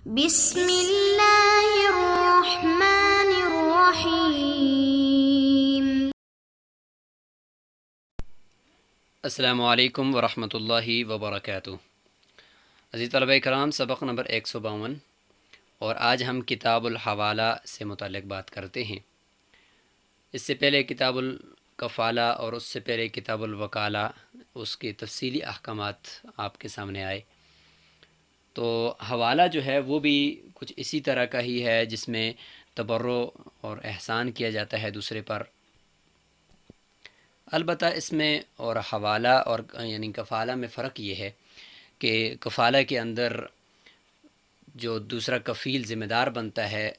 بسم اللہ الرحمن الرحیم۔ السلام علیکم ورحمۃ اللہ وبرکاتہ۔ عزیز طلبہ کرام، سبق نمبر 152 اور آج ہم کتاب الحوالہ سے متعلق بات کرتے ہیں۔ اس سے پہلے کتاب الکفالہ اور اس سے پہلے کتاب الوکالہ، اس کے تفصیلی احکامات آپ کے سامنے آئے۔ تو حوالہ جو ہے وہ بھی کچھ اسی طرح کا ہی ہے، جس میں تبرع اور احسان کیا جاتا ہے دوسرے پر۔ البتہ اس میں اور حوالہ اور یعنی کفالہ میں فرق یہ ہے کہ کفالہ کے اندر جو دوسرا کفیل ذمہ دار بنتا ہے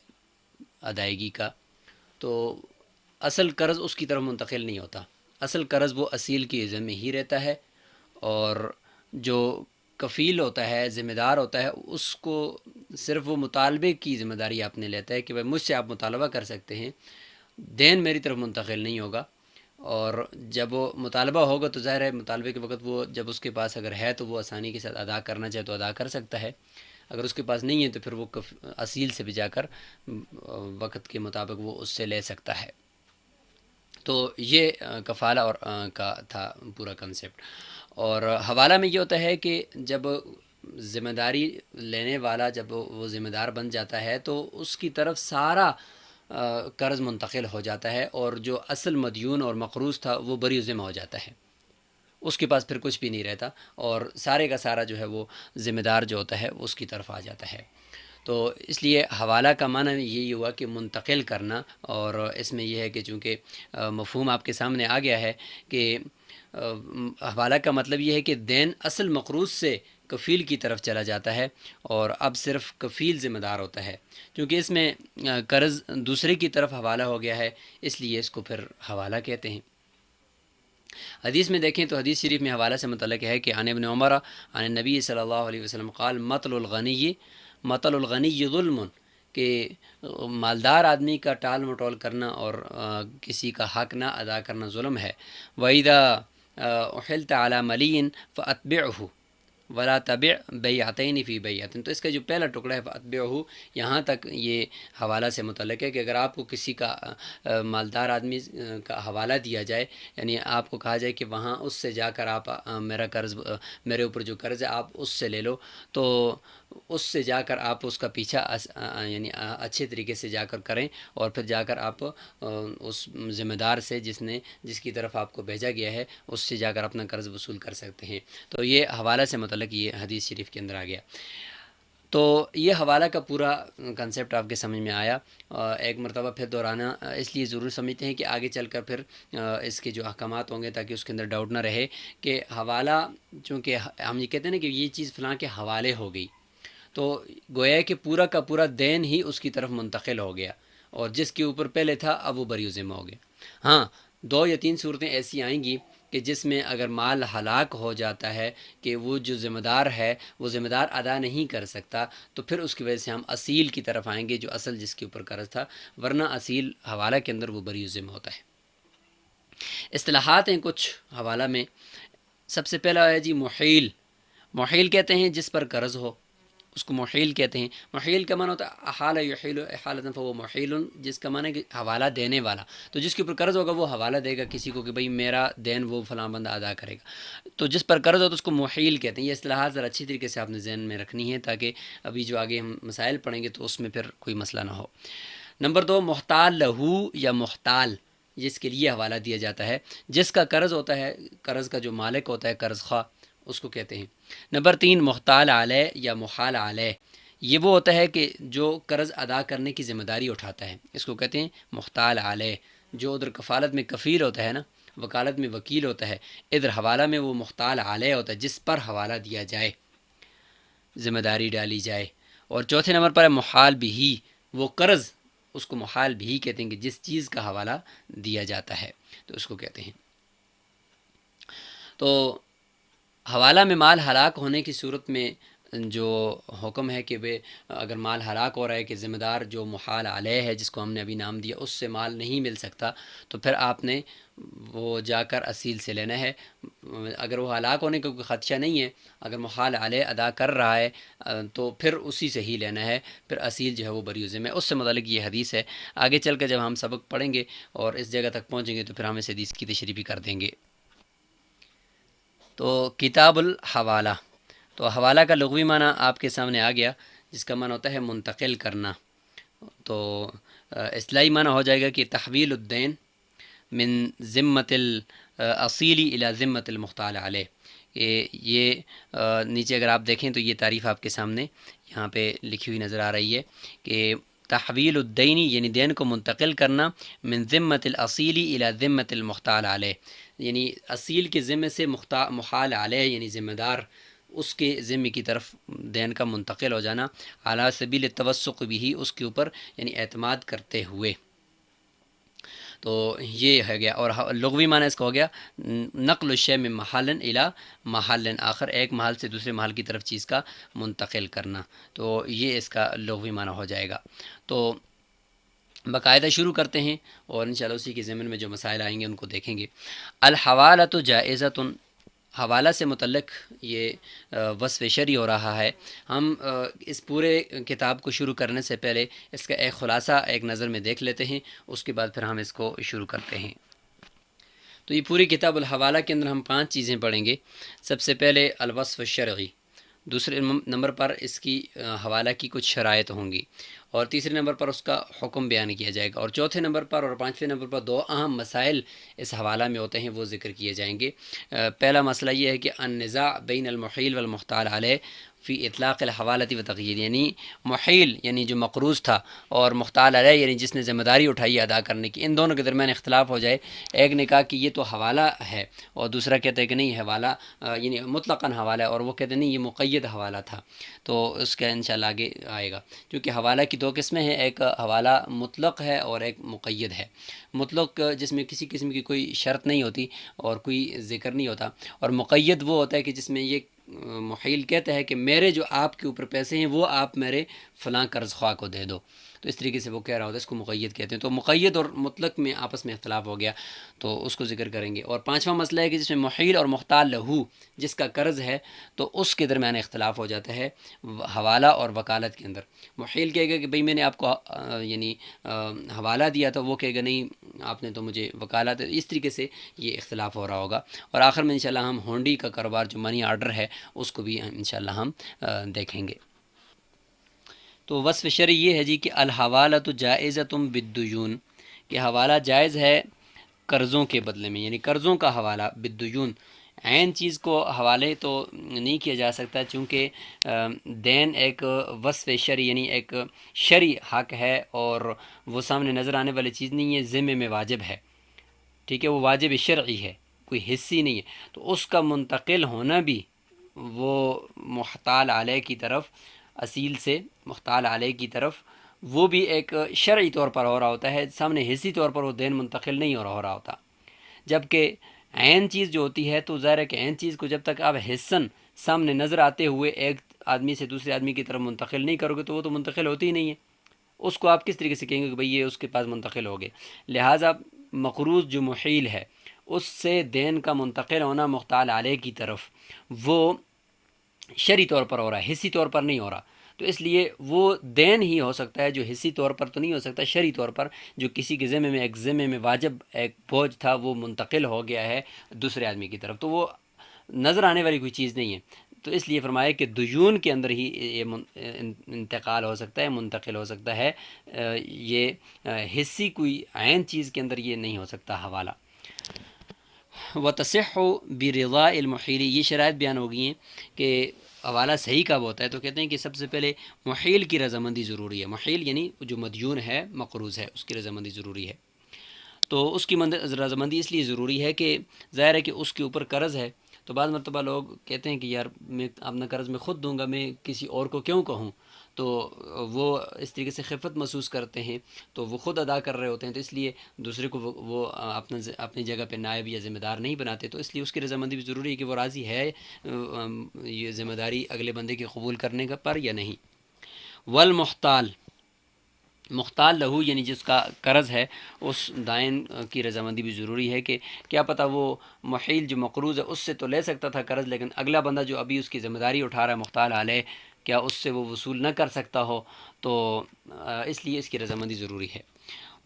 ادائیگی کا، تو اصل قرض اس کی طرف منتقل نہیں ہوتا۔ اصل قرض وہ اصیل کی ذمہ ہی رہتا ہے، اور جو کفیل ہوتا ہے، ذمہ دار ہوتا ہے، اس کو صرف وہ مطالبے کی ذمہ داری اپنے لیتا ہے کہ بھائی مجھ سے آپ مطالبہ کر سکتے ہیں، دین میری طرف منتقل نہیں ہوگا۔ اور جب وہ مطالبہ ہوگا تو ظاہر ہے مطالبے کے وقت وہ جب اس کے پاس اگر ہے تو وہ آسانی کے ساتھ ادا کرنا چاہے تو ادا کر سکتا ہے، اگر اس کے پاس نہیں ہے تو پھر وہ اصیل سے بھی جا کر وقت کے مطابق وہ اس سے لے سکتا ہے۔ تو یہ کفالہ اور کا تھا پورا کنسیپٹ۔ اور حوالہ میں یہ ہوتا ہے کہ جب ذمہ داری لینے والا جب وہ ذمہ دار بن جاتا ہے تو اس کی طرف سارا قرض منتقل ہو جاتا ہے، اور جو اصل مدیون اور مقروض تھا وہ بری ذمہ ہو جاتا ہے، اس کے پاس پھر کچھ بھی نہیں رہتا، اور سارے کا سارا جو ہے وہ ذمہ دار جو ہوتا ہے اس کی طرف آ جاتا ہے۔ تو اس لیے حوالہ کا معنی یہی ہوا کہ منتقل کرنا، اور اس میں یہ ہے کہ چونکہ مفہوم آپ کے سامنے آ گیا ہے کہ حوالہ کا مطلب یہ ہے کہ دین اصل مقروض سے کفیل کی طرف چلا جاتا ہے، اور اب صرف کفیل ذمہ دار ہوتا ہے۔ کیونکہ اس میں قرض دوسرے کی طرف حوالہ ہو گیا ہے، اس لیے اس کو پھر حوالہ کہتے ہیں۔ حدیث میں دیکھیں تو حدیث شریف میں حوالہ سے متعلق ہے کہ عن ابن عمر عن نبی صلی اللہ علیہ وسلم قال مطل الغنی ظلم، کہ مالدار آدمی کا ٹال مٹول کرنا اور کسی کا حق نہ ادا کرنا ظلم ہے۔ وَإِذَا أُحِلْتَ عَلَى مَلِيٍّ فَأَتْبِعْهُ ولا طبع بیعتین فی بیعتن۔ تو اس کا جو پہلا ٹکڑا ہے فاتبعہ، یہاں تک یہ حوالہ سے متعلق ہے کہ اگر آپ کو کسی کا مالدار آدمی کا حوالہ دیا جائے، یعنی آپ کو کہا جائے کہ وہاں اس سے جا کر آپ میرا قرض، میرے اوپر جو قرض ہے آپ اس سے لے لو، تو اس سے جا کر آپ اس کا پیچھا یعنی اچھے طریقے سے جا کر کریں، اور پھر جا کر آپ اس ذمہ دار سے جس کی طرف آپ کو بھیجا گیا ہے اس سے جا کر اپنا قرض وصول کر سکتے ہیں۔ تو یہ حوالہ سے متعلق یہ حدیث شریف کے اندر آ گیا۔ تو یہ حوالہ کا پورا کنسیپٹ آپ کے سمجھ میں آیا۔ ایک مرتبہ پھر دہرانا اس لیے ضرور سمجھتے ہیں کہ آگے چل کر پھر اس کے جو احکامات ہوں گے تاکہ اس کے اندر ڈاؤٹ نہ رہے کہ حوالہ، چونکہ ہم یہ کہتے ہیں نا کہ یہ چیز فلاں کے حوالے ہو گئی، تو گویا کہ پورا کا پورا دین ہی اس کی طرف منتقل ہو گیا، اور جس کے اوپر پہلے تھا اب وہ بری ذمہ ہو گیا۔ ہاں، 2 یا 3 صورتیں ایسی آئیں گی کہ جس میں اگر مال ہلاک ہو جاتا ہے کہ وہ جو ذمہ دار ہے وہ ذمہ دار ادا نہیں کر سکتا، تو پھر اس کی وجہ سے ہم اصیل کی طرف آئیں گے جو اصل جس کے اوپر قرض تھا، ورنہ اصیل حوالہ کے اندر وہ بری ذمہ ہوتا ہے۔ اصطلاحات ہیں کچھ حوالہ میں۔ سب سے پہلا ہے جی محیل۔ محیل کہتے ہیں جس پر قرض ہو، اس کو محیل کہتے ہیں۔ محیل کا معنی ہوتا ہے احال یحیل احالۃ فهو محیل، جس کا معنی ہے کہ حوالہ دینے والا، تو جس کے اوپر قرض ہوگا وہ حوالہ دے گا کسی کو کہ بھئی میرا دین وہ فلاں بندہ ادا کرے گا، تو جس پر قرض ہو تو اس کو محیل کہتے ہیں۔ یہ اصطلاحات ذرا اچھی طریقے سے آپ نے ذہن میں رکھنی ہے تاکہ ابھی جو آگے ہم مسائل پڑھیں گے تو اس میں پھر کوئی مسئلہ نہ ہو۔ نمبر 2 محتال لہو یا محتال، جس کے لیے حوالہ دیا جاتا ہے، جس کا قرض ہوتا ہے، قرض کا جو مالک ہوتا ہے قرض خواہ، اس کو کہتے ہیں۔ نمبر 3 محتال علیہ یا محال علیہ، یہ وہ ہوتا ہے کہ جو قرض ادا کرنے کی ذمہ داری اٹھاتا ہے، اس کو کہتے ہیں محتال علیہ۔ جو ادھر کفالت میں کفیل ہوتا ہے نا، وکالت میں وکیل ہوتا ہے، ادھر حوالہ میں وہ محتال علیہ ہوتا ہے جس پر حوالہ دیا جائے، ذمہ داری ڈالی جائے۔ اور چوتھے نمبر پر ہے محال بھی، وہ قرض اس کو محال بھی کہتے ہیں کہ جس چیز کا حوالہ دیا جاتا ہے تو اس کو کہتے ہیں۔ تو حوالہ میں مال ہلاک ہونے کی صورت میں جو حکم ہے کہ اگر مال ہلاک ہو رہا ہے کہ ذمہ دار جو محال علیہ ہے جس کو ہم نے ابھی نام دیا اس سے مال نہیں مل سکتا، تو پھر آپ نے وہ جا کر اصیل سے لینا ہے۔ اگر وہ ہلاک ہونے کا کوئی خدشہ نہیں ہے، اگر محال علیہ ادا کر رہا ہے تو پھر اسی سے ہی لینا ہے، پھر اصیل جو ہے وہ بری ذمہ ہے۔ اس سے متعلق یہ حدیث ہے، آگے چل کر جب ہم سبق پڑھیں گے اور اس جگہ تک پہنچیں گے تو پھر ہم اس حدیث کی تشریح بھی کر دیں گے۔ تو کتاب الحوالہ، تو حوالہ کا لغوی معنی آپ کے سامنے آ گیا، جس کا معنی ہوتا ہے منتقل کرنا۔ تو اصطلاحی معنی ہو جائے گا کہ تحویل الدین من ذمت الاصیلی الی ذمت المختال علیہ۔ یہ نیچے اگر آپ دیکھیں تو یہ تعریف آپ کے سامنے یہاں پہ لکھی ہوئی نظر آ رہی ہے کہ تحویل الدینی یعنی دین کو منتقل کرنا، من ذمت الاصیلی الی ذمت المختال علیہ، یعنی اصیل کے ذمے سے محال علیہ یعنی ذمہ دار اس کے ذمے کی طرف دین کا منتقل ہو جانا، علی سبیل التوثق بھی، اس کے اوپر یعنی اعتماد کرتے ہوئے۔ تو یہ ہے گیا، اور لغوی معنی اس کا ہو گیا نقل الشیء من محل الی محل آخر، ایک محل سے دوسرے محل کی طرف چیز کا منتقل کرنا۔ تو یہ اس کا لغوی معنی ہو جائے گا۔ تو باقاعدہ شروع کرتے ہیں اور انشاءاللہ اسی کے ضمن میں جو مسائل آئیں گے ان کو دیکھیں گے۔ الحوالۃ جائزۃ، حوالہ سے متعلق یہ وصف شرعی ہو رہا ہے۔ ہم اس پورے کتاب کو شروع کرنے سے پہلے اس کا ایک خلاصہ ایک نظر میں دیکھ لیتے ہیں، اس کے بعد پھر ہم اس کو شروع کرتے ہیں۔ تو یہ پوری کتاب الحوالہ کے اندر ہم 5 چیزیں پڑھیں گے۔ سب سے پہلے الوصف الشرعی، دوسرے نمبر پر اس کی حوالہ کی کچھ شرائط ہوں گی، اور تیسرے نمبر پر اس کا حکم بیان کیا جائے گا، اور چوتھے نمبر پر اور 5ویں نمبر پر 2 اہم مسائل اس حوالہ میں ہوتے ہیں وہ ذکر کیے جائیں گے۔ پہلا مسئلہ یہ ہے کہ النزاع بین المحیل والمختال علیہ فی اطلاق الحوالۃ و تغییر، یعنی محیل یعنی جو مقروض تھا اور مختال علیہ یعنی جس نے ذمہ داری اٹھائی ادا کرنے کی، ان دونوں کے درمیان اختلاف ہو جائے۔ ایک نے کہا کہ یہ تو حوالہ ہے اور دوسرا کہتا ہے کہ نہیں حوالہ یعنی مطلقاً حوالہ ہے، اور وہ کہتے ہیں نہیں یہ مقید حوالہ تھا۔ تو اس کا انشاءاللہ آگے آئے گا، کیونکہ حوالہ کی 2 قسمیں ہیں، ایک حوالہ مطلق ہے اور ایک مقید ہے۔ مطلق جس میں کسی قسم کی کوئی شرط نہیں ہوتی اور کوئی ذکر نہیں ہوتا، اور مقید وہ ہوتا ہے کہ جس میں یہ محیل کہتا ہے کہ میرے جو آپ کے اوپر پیسے ہیں وہ آپ میرے فلاں قرض خواہ کو دے دو، تو اس طریقے سے وہ کہہ رہا ہوتا ہے، اس کو مقید کہتے ہیں۔ تو مقید اور مطلق میں آپس میں اختلاف ہو گیا، تو اس کو ذکر کریں گے۔ اور 5واں مسئلہ ہے کہ جس میں محیل اور مختال لہو جس کا قرض ہے تو اس کے درمیان اختلاف ہو جاتا ہے حوالہ اور وکالت کے اندر۔ محیل کہے گا کہ بھئی میں نے آپ کو یعنی حوالہ دیا تو وہ کہے گا نہیں آپ نے تو مجھے وکالت، اس طریقے سے یہ اختلاف ہو رہا ہوگا۔ اور آخر میں انشاءاللہ ہم ہونڈی کا کاروبار جو منی آرڈر ہے اس کو بھی انشاءاللہ ہم دیکھیں گے۔ تو وصف شرعی یہ ہے جی کہ الحوالۃ جائزۃ بالدیون، کہ حوالہ جائز ہے قرضوں کے بدلے میں، یعنی قرضوں کا حوالہ بالدیون، عین چیز کو حوالے تو نہیں کیا جا سکتا چونکہ دین ایک وصف شرعی یعنی ایک شرعی حق ہے اور وہ سامنے نظر آنے والی چیز نہیں ہے، ذمے میں واجب ہے، ٹھیک ہے، وہ واجب شرعی ہے، کوئی حصی نہیں ہے، تو اس کا منتقل ہونا بھی وہ محتال علیہ کی طرف، اصیل سے محتال علیہ کی طرف، وہ بھی ایک شرعی طور پر ہو رہا ہوتا ہے، سامنے حصی طور پر وہ دین منتقل نہیں ہو رہا ہوتا۔ جبکہ عین چیز جو ہوتی ہے تو ظاہر ہے کہ عین چیز کو جب تک آپ حصن سامنے نظر آتے ہوئے ایک آدمی سے دوسرے آدمی کی طرف منتقل نہیں کرو گے تو وہ تو منتقل ہوتی ہی نہیں ہے، اس کو آپ کس طریقے سے کہیں گے کہ بھئی یہ اس کے پاس منتقل ہو گئے۔ لہٰذا مقروض جو محیل ہے اس سے دین کا منتقل ہونا محتال علیہ کی طرف وہ شرعی طور پر ہو رہا ہے، حصی طور پر نہیں ہو رہا، تو اس لیے وہ دین ہی ہو سکتا ہے جو حصی طور پر تو نہیں ہو سکتا، شرعی طور پر جو کسی کے ذمے میں ایک ذمے میں واجب ایک بوجھ تھا وہ منتقل ہو گیا ہے دوسرے آدمی کی طرف، تو وہ نظر آنے والی کوئی چیز نہیں ہے۔ تو اس لیے فرمایا کہ دیون کے اندر ہی یہ انتقال ہو سکتا ہے، منتقل ہو سکتا ہے، یہ حصی کوئی عین چیز کے اندر یہ نہیں ہو سکتا حوالہ۔ وتصح برضاء المحیل، یہ شرائط بیان ہو گئی ہیں کہ حوالہ صحیح کب ہوتا ہے، تو کہتے ہیں کہ سب سے پہلے محیل کی رضامندی ضروری ہے، محیل یعنی جو مدیون ہے مقروض ہے اس کی رضامندی ضروری ہے۔ تو اس کی رضامندی اس لیے ضروری ہے کہ ظاہر ہے کہ اس کے اوپر قرض ہے، تو بعض مرتبہ لوگ کہتے ہیں کہ یار میں اپنا قرض میں خود دوں گا، میں کسی اور کو کیوں کہوں، تو وہ اس طریقے سے خفت محسوس کرتے ہیں، تو وہ خود ادا کر رہے ہوتے ہیں، تو اس لیے دوسرے کو وہ اپنی جگہ پہ نائب یا ذمہ دار نہیں بناتے، تو اس لیے اس کی رضامندی بھی ضروری ہے کہ وہ راضی ہے یہ ذمہ داری اگلے بندے کی قبول کرنے کا پر یا نہیں۔ والمحتال، مختال لہو یعنی جس کا قرض ہے، اس دائن کی رضامندی بھی ضروری ہے کہ کیا پتہ وہ محیل جو مقروض ہے اس سے تو لے سکتا تھا قرض، لیکن اگلا بندہ جو ابھی اس کی ذمہ داری اٹھا رہا ہے مختال علیہ، کیا اس سے وہ وصول نہ کر سکتا ہو، تو اس لیے اس کی رضامندی ضروری ہے۔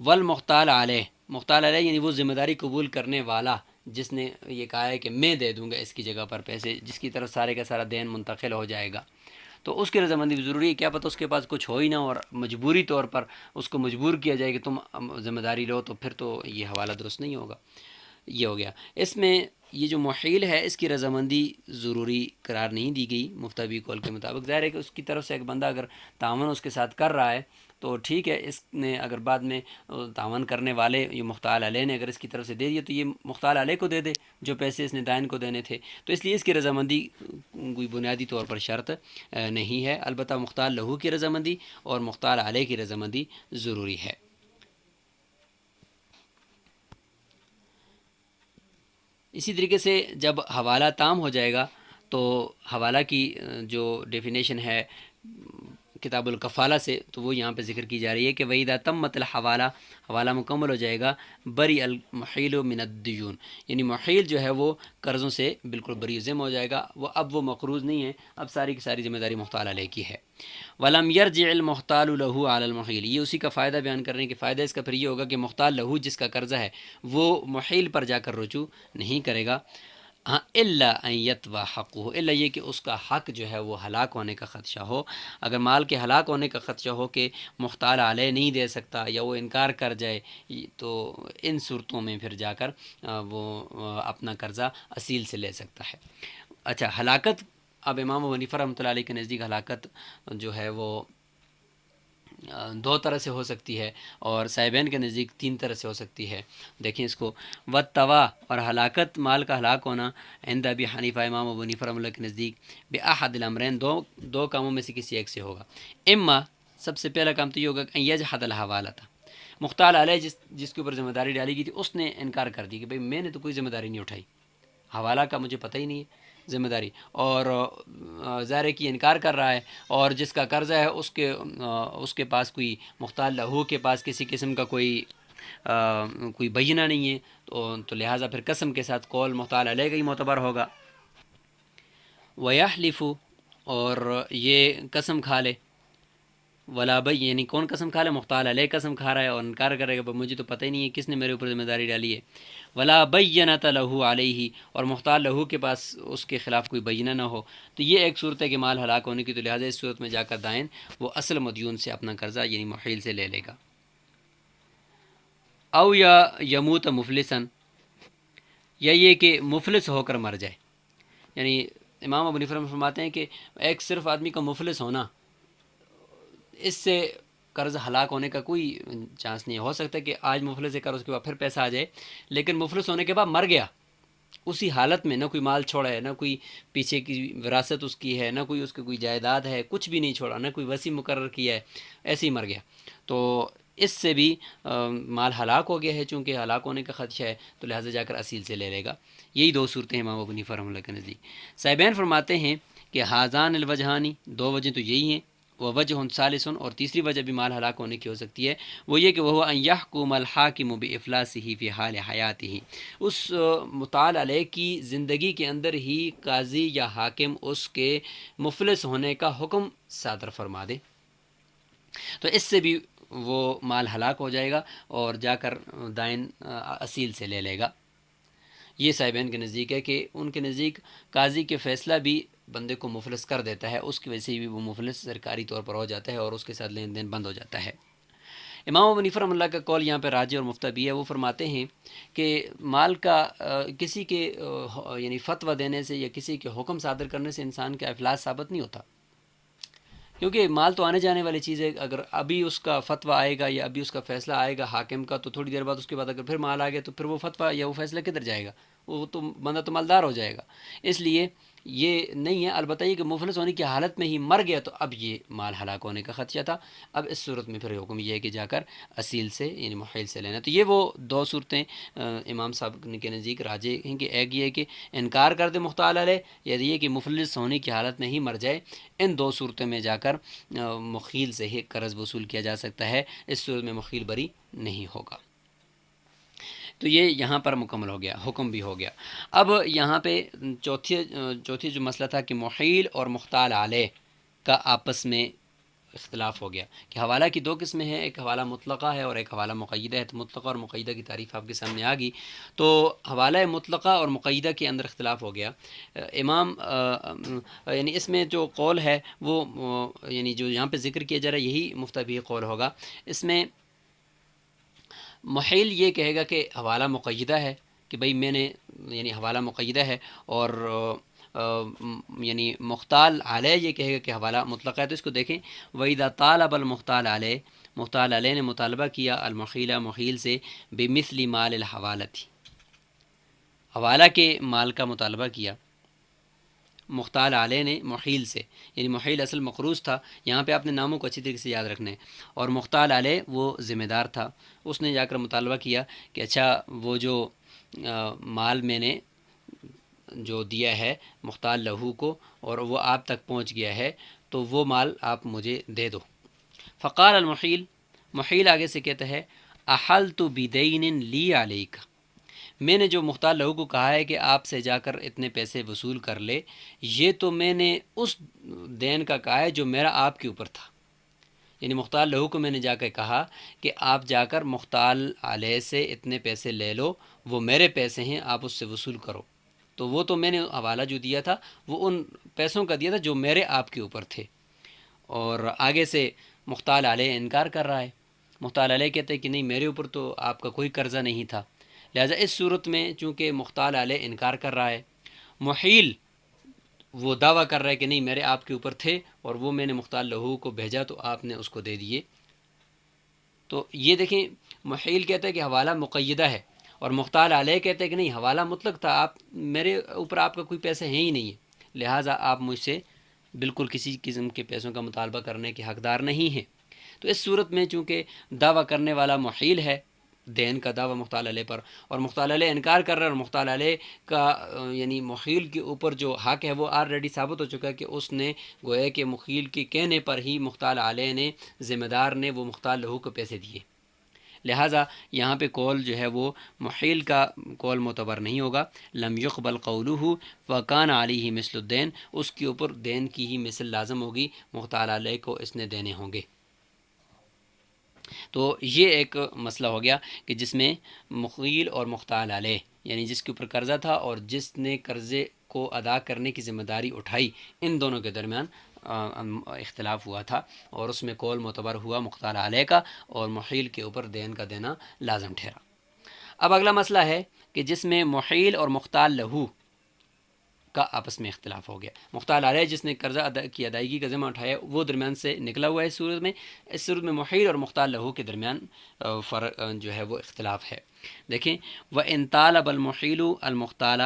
والمختال علیہ، مختال علیہ یعنی وہ ذمہ داری قبول کرنے والا جس نے یہ کہا ہے کہ میں دے دوں گا اس کی جگہ پر پیسے، جس کی طرف سارے کا سارا دین منتقل ہو جائے گا، تو اس کی رضامندی بھی ضروری ہے۔ کیا پتہ اس کے پاس کچھ ہو ہی نہ، اور مجبوری طور پر اس کو مجبور کیا جائے کہ تم ذمہ داری لو، تو پھر تو یہ حوالہ درست نہیں ہوگا۔ یہ ہو گیا۔ اس میں یہ جو محیل ہے اس کی رضامندی ضروری قرار نہیں دی گئی مفتبی قول کے مطابق۔ ظاہر ہے کہ اس کی طرف سے ایک بندہ اگر تعاون اس کے ساتھ کر رہا ہے تو ٹھیک ہے، اس نے اگر بعد میں تعاون کرنے والے یہ مختال علیہ نے اگر اس کی طرف سے دے دیا تو یہ مختال علیہ کو دے دے جو پیسے اس نے دائن کو دینے تھے، تو اس لیے اس کی رضامندی کوئی بنیادی طور پر شرط نہیں ہے، البتہ مختال لہو کی رضامندی اور مختال علیہ کی رضامندی ضروری ہے۔ اسی طریقے سے جب حوالہ تام ہو جائے گا تو حوالہ کی جو ڈیفینیشن ہے کتاب الکفالہ سے، تو وہ یہاں پہ ذکر کی جا رہی ہے کہ وَإِذَا تَمَّتِ الْحَوالہ، حوالہ مکمل ہو جائے گا، بری المحیل من الدیون، یعنی محیل جو ہے وہ قرضوں سے بالکل بری ذمہ ہو جائے گا، اب وہ مقروض نہیں ہے، اب ساری کی ساری ذمہ داری مختال علیہ کی ہے۔ وَلَمْ يَرْجِعِ الْمُحْتَالُ لَهُ عَلَى الْمُحِيلِ، یہ اسی کا فائدہ بیان کرنے کے فائدہ اس کا پھر یہ ہوگا کہ مختال لہو جس کا قرضہ ہے وہ محیل پر جا کر رجوع نہیں کرے گا، ہاں الا ان یتوی حقہ، الا یہ کہ اس کا حق جو ہے وہ ہلاک ہونے کا خدشہ ہو، اگر مال کے ہلاک ہونے کا خدشہ ہو کہ مختال علیہ نہیں دے سکتا یا وہ انکار کر جائے، تو ان صورتوں میں پھر جا کر وہ اپنا قرضہ اصیل سے لے سکتا ہے۔ اچھا، ہلاکت، اب امام ابو حنیفہ رحمۃ اللہ علیہ کے نزدیک ہلاکت جو ہے وہ دو طرح سے ہو سکتی ہے، اور صاحبین کے نزدیک تین طرح سے ہو سکتی ہے۔ دیکھیں اس کو، وَالتَّوَا، اور ہلاکت مال کا ہلاک ہونا، عند ابی حنیفہ، امام ابو حنیفہ رحمۃ اللہ کے نزدیک، بِأَحَدِ الْأَمْرَيْنِ، دو کاموں میں سے کسی ایک سے ہوگا۔ اما، سب سے پہلا کام تو یہ ہوگا کہ یجحد الحوالۃ، مختال علیہ جس کے اوپر ذمہ داری ڈالی گئی تھی اس نے انکار کر دی کہ بھئی میں نے تو کوئی ذمہ داری نہیں اٹھائی، حوالہ کا مجھے پتہ ہی نہیں ہے ذمہ داری، اور ظاہر ہے کہ انکار کر رہا ہے، اور جس کا قرضہ ہے اس کے پاس کوئی مختال لہو کے پاس کسی قسم کا کوئی بینہ نہیں ہے، تو لہٰذا پھر قسم کے ساتھ قول مختال علیہ کا ہی معتبر ہوگا۔ وَيَحْلِفُ، اور یہ قسم کھا لے، ولا بھائی یعنی کون قسم کھا لے؟ مختال علیہ قسم کھا رہا ہے اور انکار کرے گا مجھے تو پتہ ہی نہیں ہے کس نے میرے اوپر ذمہ داری ڈالی ہے۔ ولا بینۃ لہ علیہ، اور مختال لہو کے پاس اس کے خلاف کوئی بینہ نہ ہو، تو یہ ایک صورت ہے کہ مال ہلاک ہونے کی، تو لہٰذا اس صورت میں جا کر دائن وہ اصل مدیون سے اپنا قرضہ یعنی محیل سے لے لے گا۔ او یا یموت مفلسن، یا یہ کہ مفلس ہو کر مر جائے، یعنی امام ابو حنیفہ فرماتے ہیں کہ ایک صرف آدمی کا مفلس ہونا، اس سے قرض ہلاک ہونے کا کوئی چانس نہیں ہو سکتا کہ آج مفلس کر اس کے بعد پھر پیسہ آ جائے، لیکن مفلس ہونے کے بعد مر گیا اسی حالت میں، نہ کوئی مال چھوڑا ہے، نہ کوئی پیچھے کی وراثت اس کی ہے، نہ کوئی اس کی کوئی جائیداد ہے، کچھ بھی نہیں چھوڑا، نہ کوئی وصی مقرر کیا ہے، ایسے ہی مر گیا، تو اس سے بھی مال ہلاک ہو گیا ہے، چونکہ ہلاک ہونے کا خدشہ ہے تو لہٰذا جا کر اصیل سے لے لے گا۔ یہی دو صورتیں امام ابو حنیفہ رحمۃ اللہ کے نزدیک۔ صاحبین فرماتے ہیں کہ حاذان الوجہانی، دو وجہ تو یہی ہیں، ووجہ ثالث، اور تیسری وجہ بھی مال ہلاک ہونے کی ہو سکتی ہے، وہ یہ کہ وہ ان یحکم الحاکم بافلاسہ فی حال حیاتہ، اس مطال علیہ کی زندگی کے اندر ہی قاضی یا حاکم اس کے مفلس ہونے کا حکم صادر فرما دے، تو اس سے بھی وہ مال ہلاک ہو جائے گا اور جا کر دائن اصیل سے لے لے گا۔ یہ صاحبین کے نزدیک ہے کہ ان کے نزدیک قاضی کے فیصلہ بھی بندے کو مفلس کر دیتا ہے، اس کی وجہ سے بھی وہ مفلس سرکاری طور پر ہو جاتا ہے اور اس کے ساتھ لین دین بند ہو جاتا ہے۔ امام ابو حنیفہ رحمۃ اللہ کا قول یہاں پہ راجح اور مفتبی ہے، وہ فرماتے ہیں کہ مال کا کسی کے یعنی فتویٰ دینے سے یا کسی کے حکم صادر کرنے سے انسان کا افلاس ثابت نہیں ہوتا، کیونکہ مال تو آنے جانے والی چیز ہے، اگر ابھی اس کا فتویٰ آئے گا یا ابھی اس کا فیصلہ آئے گا حاکم کا، تو تھوڑی دیر بعد اس کے بعد اگر پھر مال آ گیا تو پھر وہ فتویٰ یا وہ فیصلہ کدھر جائے گا، وہ تو بندہ تو مالدار ہو جائے گا۔ اس لیے یہ نہیں ہے، البتہ یہ کہ مفلس ہونے کی حالت میں ہی مر گیا تو اب یہ مال ہلاک ہونے کا خدشہ تھا۔ اب اس صورت میں پھر حکم یہ ہے کہ جا کر اصیل سے یعنی محیل سے لینا۔ تو یہ وہ دو صورتیں امام صاحب کے نزدیک راجح ہیں کہ ایک یہ ہے کہ انکار کر دے محتال علیہ، یا یہ کہ مفلس ہونے کی حالت میں ہی مر جائے۔ ان دو صورتوں میں جا کر مخیل سے ہی قرض وصول کیا جا سکتا ہے، اس صورت میں مخیل بری نہیں ہوگا۔ تو یہ یہاں پر مکمل ہو گیا، حکم بھی ہو گیا۔ اب یہاں پہ چوتھی جو مسئلہ تھا کہ محیل اور مختال علیہ کا آپس میں اختلاف ہو گیا کہ حوالہ کی دو قسمیں ہیں، ایک حوالہ مطلقہ ہے اور ایک حوالہ مقیدہ ہے۔ تو مطلقہ اور مقیدہ کی تعریف آپ کے سامنے آ گئی۔ تو حوالہ مطلقہ اور مقیدہ کے اندر اختلاف ہو گیا۔ امام یعنی اس میں جو قول ہے وہ یعنی جو یہاں پہ ذکر کیا جا رہا ہے یہی مفتبی قول ہوگا۔ اس میں محیل یہ کہے گا کہ حوالہ مقیدہ ہے، کہ بھئی میں نے یعنی حوالہ مقیدہ ہے، اور یعنی مختال علیہ یہ کہے گا کہ حوالہ مطلقہ ہے۔ تو اس کو دیکھیں، وَإِذَا طَالَبَ الْمُخْتَالَ عَلَيْهِ، مختال علیہ نے مطالبہ کیا المخیلہ محیل سے بِمِثْلِ مال الحوالتی، حوالہ کے مال کا مطالبہ کیا مختال علیہ نے محیل سے، یعنی محیل اصل مقروض تھا، یہاں پہ آپ نے ناموں کو اچھی طریقے سے یاد رکھنا ہے، اور مختال علیہ وہ ذمہ دار تھا، اس نے جا کر مطالبہ کیا کہ اچھا وہ جو مال میں نے جو دیا ہے مختال لہو کو اور وہ آپ تک پہنچ گیا ہے تو وہ مال آپ مجھے دے دو۔ فقال المحیل، محیل آگے سے کہتا ہے احلت بدین لی علیک، میں نے جو مختال لہو کو کہا ہے کہ آپ سے جا کر اتنے پیسے وصول کر لے، یہ تو میں نے اس دین کا کہا ہے جو میرا آپ کے اوپر تھا، یعنی مختال لہو کو میں نے جا کے کہا کہ آپ جا کر مختال علیہ سے اتنے پیسے لے لو، وہ میرے پیسے ہیں، آپ اس سے وصول کرو۔ تو وہ تو میں نے حوالہ جو دیا تھا وہ ان پیسوں کا دیا تھا جو میرے آپ کے اوپر تھے، اور آگے سے مختال علیہ انکار کر رہا ہے۔ مختال علیہ کہتے ہیں کہ نہیں، میرے اوپر تو آپ کا کوئی قرضہ نہیں تھا۔ لہٰذا اس صورت میں چونکہ مختال علیہ انکار کر رہا ہے، محیل وہ دعویٰ کر رہا ہے کہ نہیں میرے آپ کے اوپر تھے اور وہ میں نے مختال لہو کو بھیجا تو آپ نے اس کو دے دیے۔ تو یہ دیکھیں، محیل کہتا ہے کہ حوالہ مقیدہ ہے، اور مختال علیہ کہتے ہیں کہ نہیں حوالہ مطلق تھا، آپ میرے اوپر آپ کا کوئی پیسے ہیں ہی نہیں ہے، لہٰذا آپ مجھ سے بالکل کسی قسم کے پیسوں کا مطالبہ کرنے کے حقدار نہیں ہیں۔ تو اس صورت میں چونکہ دعویٰ کرنے والا محیل ہے دین کا دعویٰ مختال علیہ پر، اور مختال علیہ انکار کر رہا ہے، اور مختال علیہ کا یعنی محیل کے اوپر جو حق ہے وہ آلریڈی ثابت ہو چکا ہے کہ اس نے گویا کہ محیل کے کہنے پر ہی مختال علیہ نے ذمہ دار نے وہ مختال لہو کو پیسے دیے، لہٰذا یہاں پہ قول جو ہے وہ محیل کا قول معتبر نہیں ہوگا۔ لم يقبل قولہ وکان علیہ مثل الدین، اس کے اوپر دین کی ہی مثل لازم ہوگی، مختال علیہ کو اس نے دینے ہوں گے۔ تو یہ ایک مسئلہ ہو گیا کہ جس میں مخیل اور مختال علیہ، یعنی جس کے اوپر قرضہ تھا اور جس نے قرضے کو ادا کرنے کی ذمہ داری اٹھائی، ان دونوں کے درمیان اختلاف ہوا تھا، اور اس میں قول معتبر ہوا مختال علیہ کا، اور محیل کے اوپر دین کا دینا لازم ٹھہرا۔ اب اگلا مسئلہ ہے کہ جس میں محیل اور مختال لہو کا آپس میں اختلاف ہو گیا۔ مختال علیہ جس نے قرضہ کی ادائیگی کا ذمہ اٹھایا وہ درمیان سے نکلا ہوا ہے۔ اس صورت میں محیل اور مختال لہو کے درمیان فرق جو ہے وہ اختلاف ہے۔ دیکھیں، وَإِن طَالَبَ الْمُحِيلُ الْمُخْتَالَ،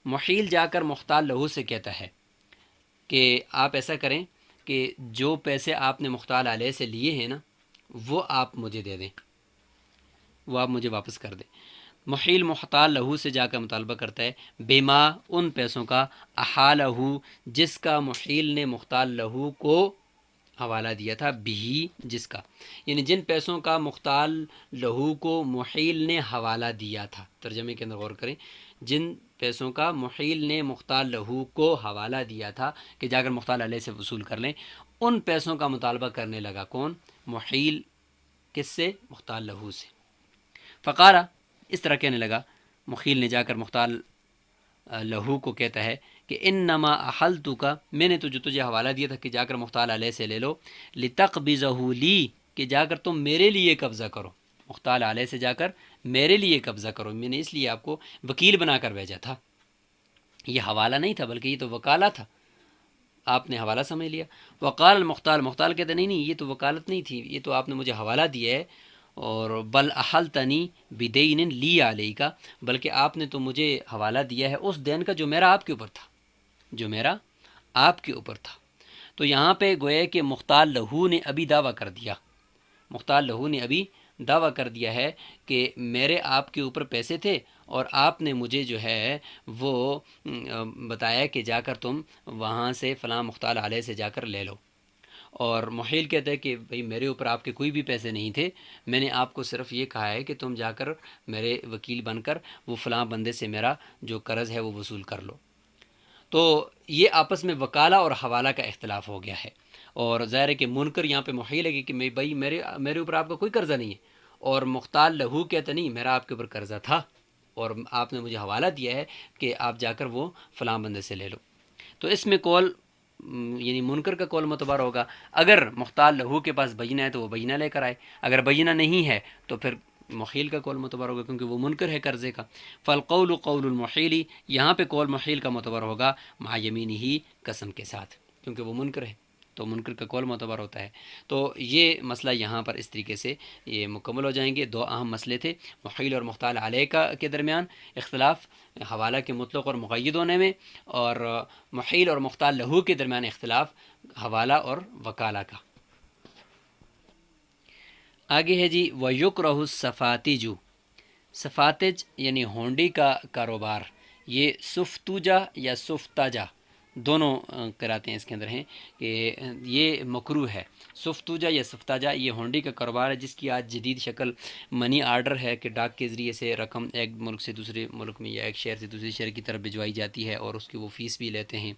محیل جا کر مختال لہو سے کہتا ہے کہ آپ ایسا کریں کہ جو پیسے آپ نے مختال علیہ سے لیے ہیں نا وہ آپ مجھے دے دیں، وہ آپ مجھے واپس کر دیں۔ محیل مختال لہو سے جا کر مطالبہ کرتا ہے بیما، ان پیسوں کا، احالہ، جس کا محیل نے مختال لہو کو حوالہ دیا تھا، بھی، جس کا، یعنی جن پیسوں کا مختال لہو کو محیل نے حوالہ دیا تھا۔ ترجمے کے اندر غور کریں، جن پیسوں کا محیل نے مختال لہو کو حوالہ دیا تھا کہ جا کر مختال علیہ سے وصول کر لیں، ان پیسوں کا مطالبہ کرنے لگا کون؟ محیل۔ کس سے؟ مختال لہو سے۔ فقارہ، اس طرح کہنے لگا، محیل نے جا کر مختال لہو کو کہتا ہے کہ انما احلتک، میں نے تجھے حوالہ دیا تھا کہ جا کر مختال علیہ سے لے لو، لتقبضہ لی، کہ جا کر تم میرے لیے قبضہ کرو، مختال علیہ سے جا کر میرے لیے قبضہ کرو، میں نے اس لیے آپ کو وکیل بنا کر بھیجا تھا۔ یہ حوالہ نہیں تھا بلکہ یہ تو وکالہ تھا، آپ نے حوالہ سمجھ لیا۔ وقال المختال، مختال کہتے نہیں یہ تو وکالت نہیں تھی، یہ تو آپ نے مجھے حوالہ دیا ہے، اور بل احلتنی بدین لی علیہ کا، بلکہ آپ نے تو مجھے حوالہ دیا ہے اس دین کا جو میرا آپ کے اوپر تھا۔ جو میرا آپ کے اوپر تھا۔ تو یہاں پہ گویا کہ مختار لہو نے ابھی دعویٰ کر دیا، مختار لہو نے ابھی دعویٰ کر دیا ہے کہ میرے آپ کے اوپر پیسے تھے اور آپ نے مجھے جو ہے وہ بتایا کہ جا کر تم وہاں سے فلاں مختار علیہ سے جا کر لے لو، اور محیل کہتا ہے کہ بھئی میرے اوپر آپ کے کوئی بھی پیسے نہیں تھے، میں نے آپ کو صرف یہ کہا ہے کہ تم جا کر میرے وکیل بن کر وہ فلاں بندے سے میرا جو قرض ہے وہ وصول کر لو۔ تو یہ آپس میں وکالہ اور حوالہ کا اختلاف ہو گیا ہے، اور ظاہر ہے کہ منکر یہاں پہ محیل ہے کہ میں بھائی میرے اوپر آپ کا کوئی قرضہ نہیں ہے، اور مختار لہو کہتا نہیں میرا آپ کے اوپر قرضہ تھا اور آپ نے مجھے حوالہ دیا ہے کہ آپ جا کر وہ فلاں بندے سے لے لو۔ تو اس میں قول یعنی منکر کا قول معتبر ہوگا۔ اگر مختار لہو کے پاس بینہ ہے تو وہ بینہ لے کر آئے، اگر بینہ نہیں ہے تو پھر محیل کا قول معتبر ہوگا، کیونکہ وہ منکر ہے قرضے کا۔ فالقول قول المحیلی، یہاں پہ قول محیل کا معتبر ہوگا مع یمینہ، قسم کے ساتھ، کیونکہ وہ منکر ہے تو منکر کا قول معتبر ہوتا ہے۔ تو یہ مسئلہ یہاں پر اس طریقے سے یہ مکمل ہو جائیں گے۔ دو اہم مسئلے تھے، محیل اور مختار علیہ کے درمیان اختلاف حوالہ کے مطلق اور مقید ہونے میں، اور محیل اور مختار لہو کے درمیان اختلاف حوالہ اور وکالہ کا۔ آگے ہے جی وَيُكْرَهُ السَّفَاتِجُ، سفاتج یعنی ہونڈی کا کاروبار، یہ سفتوجہ یا سفتاجہ دونوں قراتیں اس کے اندر ہیں کہ یہ مکروہ ہے۔ سفتوجہ یا سفتاجہ یہ ہونڈی کا کاروبار ہے جس کی آج جدید شکل منی آرڈر ہے کہ ڈاک کے ذریعے سے رقم ایک ملک سے دوسرے ملک میں یا ایک شہر سے دوسرے شہر کی طرف بھجوائی جاتی ہے اور اس کی وہ فیس بھی لیتے ہیں۔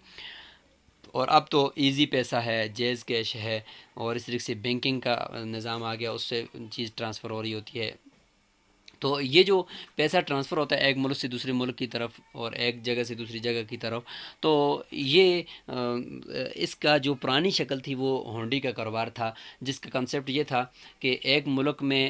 اور اب تو ایزی پیسہ ہے، جیز کیش ہے، اور اس طریقے سے بینکنگ کا نظام آ گیا، اس سے چیز ٹرانسفر ہو رہی ہوتی ہے۔ تو یہ جو پیسہ ٹرانسفر ہوتا ہے ایک ملک سے دوسرے ملک کی طرف اور ایک جگہ سے دوسری جگہ کی طرف، تو یہ اس کا جو پرانی شکل تھی وہ ہونڈی کا کاروبار تھا، جس کا کنسیپٹ یہ تھا کہ ایک ملک میں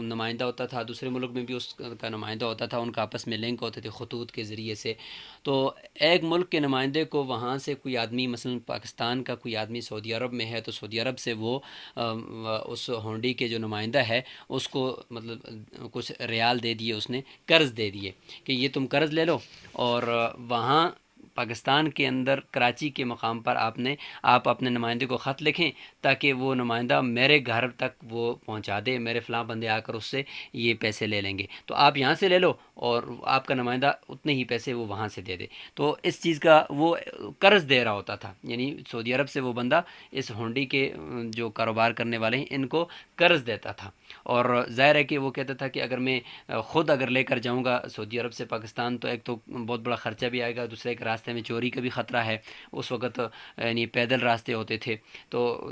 نمائندہ ہوتا تھا، دوسرے ملک میں بھی اس کا نمائندہ ہوتا تھا، ان کا آپس میں لنک ہوتے تھے خطوط کے ذریعے سے۔ تو ایک ملک کے نمائندے کو وہاں سے کوئی آدمی، مثلا پاکستان کا کوئی آدمی سعودی عرب میں ہے تو سعودی عرب سے وہ اس ہونڈی کے جو نمائندہ ہے اس کو مطلب کچھ ریال دے دیے، اس نے قرض دے دیے کہ یہ تم قرض لے لو، اور وہاں پاکستان کے اندر کراچی کے مقام پر آپ اپنے نمائندے کو خط لکھیں تاکہ وہ نمائندہ میرے گھر تک وہ پہنچا دے، میرے فلاں بندے آ کر اس سے یہ پیسے لے لیں گے، تو آپ یہاں سے لے لو اور آپ کا نمائندہ اتنے ہی پیسے وہ وہاں سے دے دے۔ تو اس چیز کا وہ قرض دے رہا ہوتا تھا، یعنی سعودی عرب سے وہ بندہ اس ہونڈی کے جو کاروبار کرنے والے ہیں ان کو قرض دیتا تھا، اور ظاہر ہے کہ وہ کہتا تھا کہ اگر میں خود اگر لے کر جاؤں گا سعودی عرب سے پاکستان تو ایک تو بہت بڑا خرچہ بھی آئے گا، دوسرا ایک راستے میں چوری کا بھی خطرہ ہے، اس وقت یعنی پیدل راستے ہوتے تھے، تو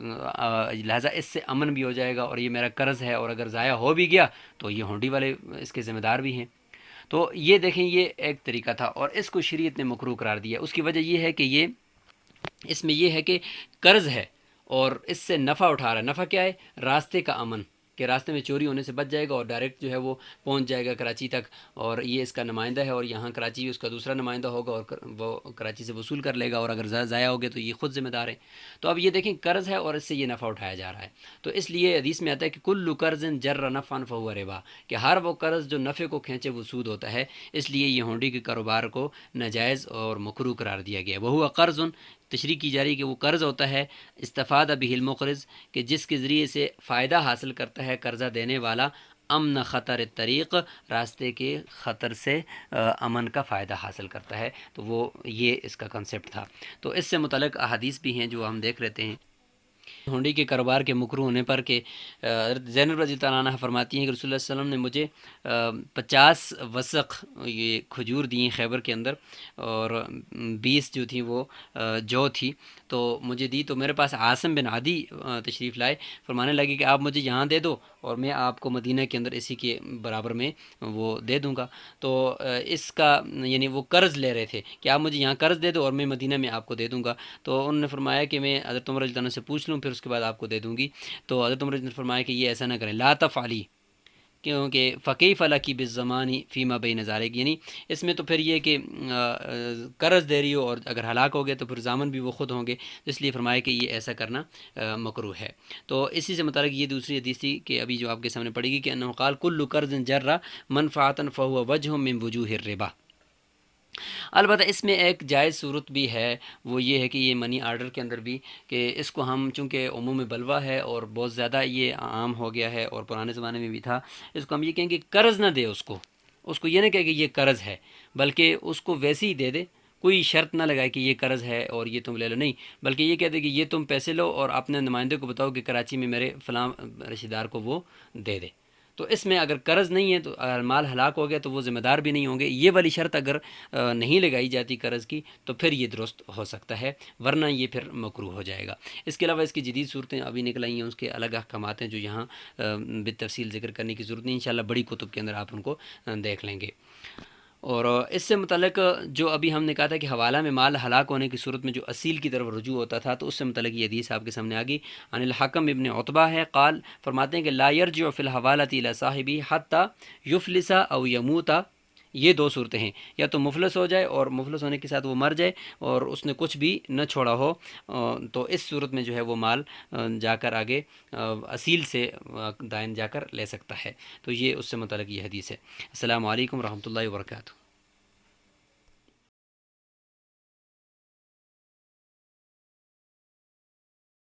لہٰذا اس سے امن بھی ہو جائے گا، اور یہ میرا قرض ہے اور اگر ضائع ہو بھی گیا تو یہ ہونڈی والے اس کے ذمہ دار بھی ہیں۔ تو یہ دیکھیں یہ ایک طریقہ تھا، اور اس کو شریعت نے مکروہ قرار دیا۔ اس کی وجہ یہ ہے کہ یہ اس میں یہ ہے کہ قرض ہے اور اس سے نفع اٹھا رہا ہے۔ نفع کیا ہے؟ راستے کا امن، کہ راستے میں چوری ہونے سے بچ جائے گا اور ڈائریکٹ جو ہے وہ پہنچ جائے گا کراچی تک، اور یہ اس کا نمائندہ ہے اور یہاں کراچی اس کا دوسرا نمائندہ ہوگا اور وہ کراچی سے وصول کر لے گا، اور اگر ضائع ہو گیا تو یہ خود ذمہ دار ہے۔ تو اب یہ دیکھیں قرض ہے اور اس سے یہ نفع اٹھایا جا رہا ہے، تو اس لیے حدیث میں آتا ہے کہ کل قرض جر نفعا فہو ربا، کہ ہر وہ قرض جو نفع کو کھینچے وہ سود ہوتا ہے، اس لیے یہ ہونڈی کے کاروبار کو ناجائز اور مکروہ قرار دیا گیا۔ وہو قرض، تشریح کی جا رہی کہ وہ قرض ہوتا ہے استفادہ بہ المقرض، کہ جس کے ذریعے سے فائدہ حاصل کرتا ہے قرضہ دینے والا، امن خطر الطریق، راستے کے خطر سے امن کا فائدہ حاصل کرتا ہے، تو وہ یہ اس کا کنسیپٹ تھا۔ تو اس سے متعلق احادیث بھی ہیں جو ہم دیکھ لیتے ہیں ہونڈی کے کاروبار کے مکروہ ہونے پر، کہ حضرت زینب رضی اللہ عنہ فرماتی ہیں کہ رسول اللہ صلی اللہ علیہ وسلم نے مجھے 50 وسق یہ کھجور دی خیبر کے اندر، اور 20 جو تھیں وہ جو تھی، تو مجھے دی، تو میرے پاس عاصم بن عدی تشریف لائے، فرمانے لگے کہ آپ مجھے یہاں دے دو اور میں آپ کو مدینہ کے اندر اسی کے برابر میں وہ دے دوں گا۔ تو اس کا یعنی وہ قرض لے رہے تھے کہ آپ مجھے یہاں قرض دے دو اور میں مدینہ میں آپ کو دے دوں گا، تو انہوں نے فرمایا کہ میں حضرت عمر رضی اللہ عنہ سے پوچھ لوں پھر اس کے بعد آپ کو دے دوں گی۔ تو حضرت عمر نے فرمایا کہ یہ ایسا نہ کریں، لا تفعلی، کیونکہ فکیف لکی بالزمانی فیما بین ذالک، یعنی اس میں تو پھر یہ کہ قرض دے رہی ہو اور اگر ہلاک ہو گئے تو پھر ضامن بھی وہ خود ہوں گے، اس لیے فرمایا کہ یہ ایسا کرنا مکروہ ہے۔ تو اسی سے متعلق یہ دوسری حدیث تھی کہ ابھی جو آپ کے سامنے پڑے گی کہ انہ قال کل قرض جر منفعۃ فہو وجہ من وجوہ الربا۔ البتہ اس میں ایک جائز صورت بھی ہے، وہ یہ ہے کہ یہ منی آرڈر کے اندر بھی، کہ اس کو ہم چونکہ عموم بلوہ ہے اور بہت زیادہ یہ عام ہو گیا ہے اور پرانے زمانے میں بھی تھا، اس کو ہم یہ کہیں کہ قرض نہ دے اس کو یہ نہ کہے کہ یہ قرض ہے، بلکہ اس کو ویسے ہی دے دے، کوئی شرط نہ لگائے کہ یہ قرض ہے اور یہ تم لے لو، نہیں، بلکہ یہ کہتے کہ یہ تم پیسے لو اور اپنے نمائندے کو بتاؤ کہ کراچی میں میرے فلاں رشتہ دار کو وہ دے دے۔ تو اس میں اگر قرض نہیں ہے تو اگر مال ہلاک ہو گیا تو وہ ذمہ دار بھی نہیں ہوں گے، یہ والی شرط اگر نہیں لگائی جاتی قرض کی تو پھر یہ درست ہو سکتا ہے، ورنہ یہ پھر مکروہ ہو جائے گا۔ اس کے علاوہ اس کی جدید صورتیں ابھی نکل آئی ہیں، اس کے الگ احکامات ہیں جو یہاں بالتفصیل ذکر کرنے کی ضرورت نہیں، انشاءاللہ بڑی کتب کے اندر آپ ان کو دیکھ لیں گے۔ اور اس سے متعلق جو ابھی ہم نے کہا تھا کہ حوالہ میں مال ہلاک ہونے کی صورت میں جو اصیل کی طرف رجوع ہوتا تھا، تو اس سے متعلق یہ حدیث آپ کے سامنے آ گئی۔ عن الحکم ابن عتبہ ہے، قال، فرماتے ہیں کہ لا یرجع فی الحوالۃ الی صاحبہ حتی یفلس او یموت، یہ دو صورتیں ہیں، یا تو مفلس ہو جائے اور مفلس ہونے کے ساتھ وہ مر جائے اور اس نے کچھ بھی نہ چھوڑا ہو، تو اس صورت میں جو ہے وہ مال جا کر آگے اصیل سے دائن جا کر لے سکتا ہے۔ تو یہ اس سے متعلق یہ حدیث ہے۔ السلام علیکم ورحمۃ اللہ وبرکاتہ۔